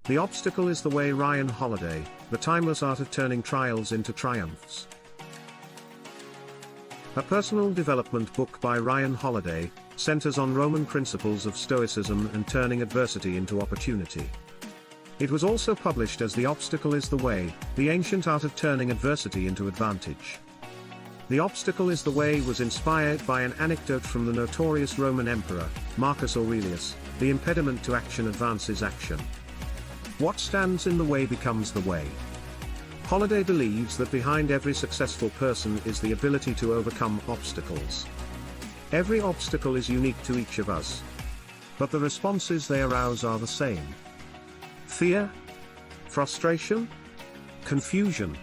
The Obstacle is the Way. Ryan Holiday, The Timeless Art of Turning Trials into Triumphs. A personal development book by Ryan Holiday, centers on Roman principles of Stoicism and turning adversity into opportunity. It was also published as The Obstacle is the Way, The Ancient Art of Turning Adversity into Advantage. The Obstacle is the Way was inspired by an anecdote from the notorious Roman emperor, Marcus Aurelius: the impediment to action advances action. What stands in the way becomes the way. Holiday believes that behind every successful person is the ability to overcome obstacles. Every obstacle is unique to each of us. But the responses they arouse are the same. Fear, frustration, confusion,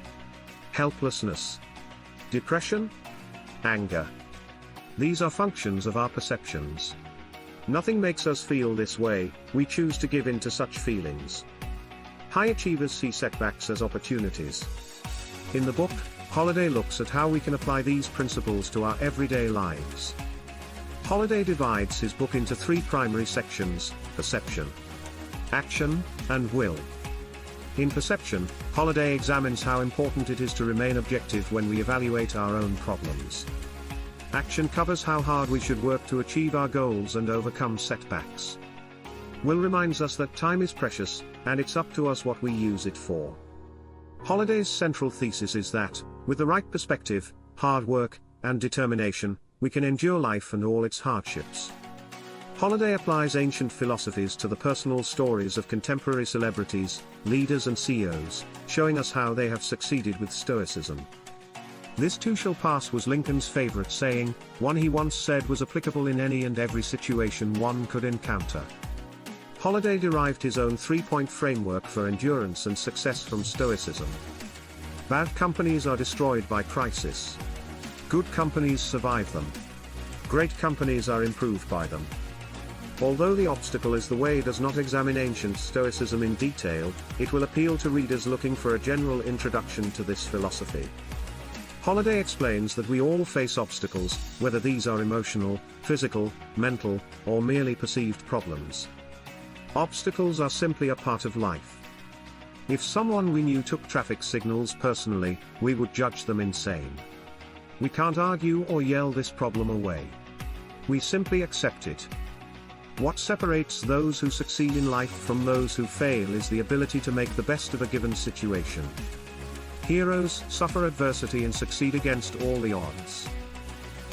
helplessness, depression, anger. These are functions of our perceptions. Nothing makes us feel this way, we choose to give in to such feelings. High achievers see setbacks as opportunities. In the book, Holiday looks at how we can apply these principles to our everyday lives. Holiday divides his book into three primary sections: perception, action, and will. In perception, Holiday examines how important it is to remain objective when we evaluate our own problems. Action covers how hard we should work to achieve our goals and overcome setbacks. Will reminds us that time is precious, and it's up to us what we use it for. Holiday's central thesis is that, with the right perspective, hard work, and determination, we can endure life and all its hardships. Holiday applies ancient philosophies to the personal stories of contemporary celebrities, leaders and CEOs, showing us how they have succeeded with Stoicism. "This too shall pass" was Lincoln's favorite saying, one he once said was applicable in any and every situation one could encounter. Holiday derived his own three-point framework for endurance and success from Stoicism. Bad companies are destroyed by crisis. Good companies survive them. Great companies are improved by them. Although The Obstacle is the Way does not examine ancient Stoicism in detail, it will appeal to readers looking for a general introduction to this philosophy. Holiday explains that we all face obstacles, whether these are emotional, physical, mental, or merely perceived problems. Obstacles are simply a part of life. If someone we knew took traffic signals personally, we would judge them insane. We can't argue or yell this problem away. We simply accept it. What separates those who succeed in life from those who fail is the ability to make the best of a given situation. Heroes suffer adversity and succeed against all the odds.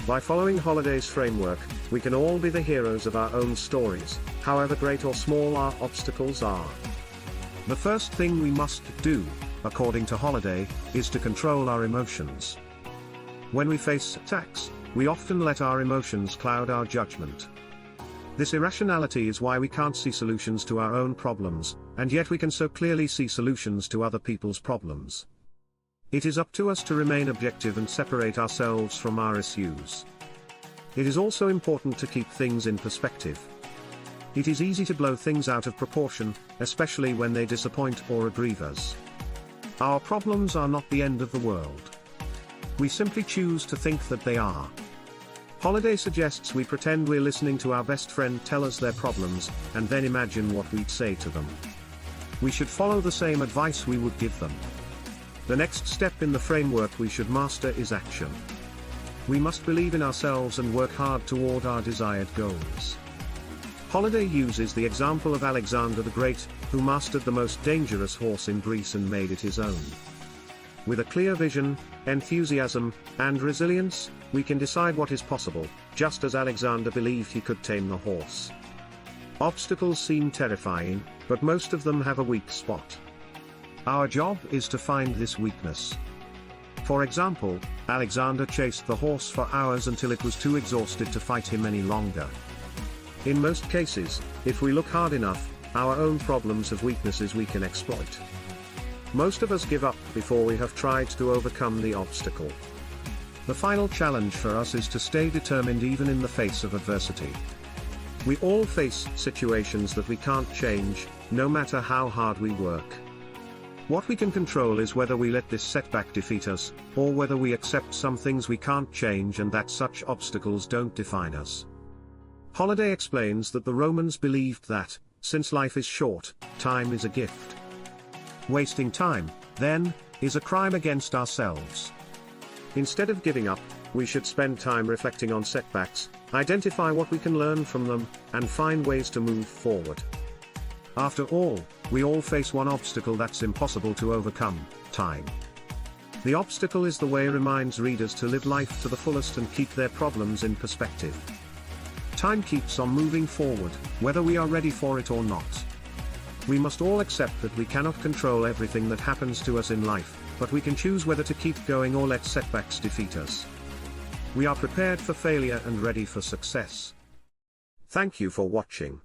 By following Holiday's framework, we can all be the heroes of our own stories, however great or small our obstacles are. The first thing we must do, according to Holiday, is to control our emotions. When we face attacks, we often let our emotions cloud our judgment. This irrationality is why we can't see solutions to our own problems, and yet we can so clearly see solutions to other people's problems. It is up to us to remain objective and separate ourselves from our issues. It is also important to keep things in perspective. It is easy to blow things out of proportion, especially when they disappoint or aggrieve us. Our problems are not the end of the world. We simply choose to think that they are. Holiday suggests we pretend we're listening to our best friend tell us their problems, and then imagine what we'd say to them. We should follow the same advice we would give them. The next step in the framework we should master is action. We must believe in ourselves and work hard toward our desired goals. Holiday uses the example of Alexander the Great, who mastered the most dangerous horse in Greece and made it his own. With a clear vision, enthusiasm, and resilience, we can decide what is possible, just as Alexander believed he could tame the horse. Obstacles seem terrifying, but most of them have a weak spot. Our job is to find this weakness. For example, Alexander chased the horse for hours until it was too exhausted to fight him any longer. In most cases, if we look hard enough, our own problems have weaknesses we can exploit. Most of us give up before we have tried to overcome the obstacle. The final challenge for us is to stay determined even in the face of adversity. We all face situations that we can't change, no matter how hard we work. What we can control is whether we let this setback defeat us, or whether we accept some things we can't change and that such obstacles don't define us. Holiday explains that the Romans believed that, since life is short, time is a gift. Wasting time, then, is a crime against ourselves. Instead of giving up, we should spend time reflecting on setbacks, identify what we can learn from them, and find ways to move forward. After all, we all face one obstacle that's impossible to overcome: time. The obstacle is the way reminds readers to live life to the fullest and keep their problems in perspective. Time keeps on moving forward, whether we are ready for it or not. We must all accept that we cannot control everything that happens to us in life, but we can choose whether to keep going or let setbacks defeat us. We are prepared for failure and ready for success. Thank you for watching.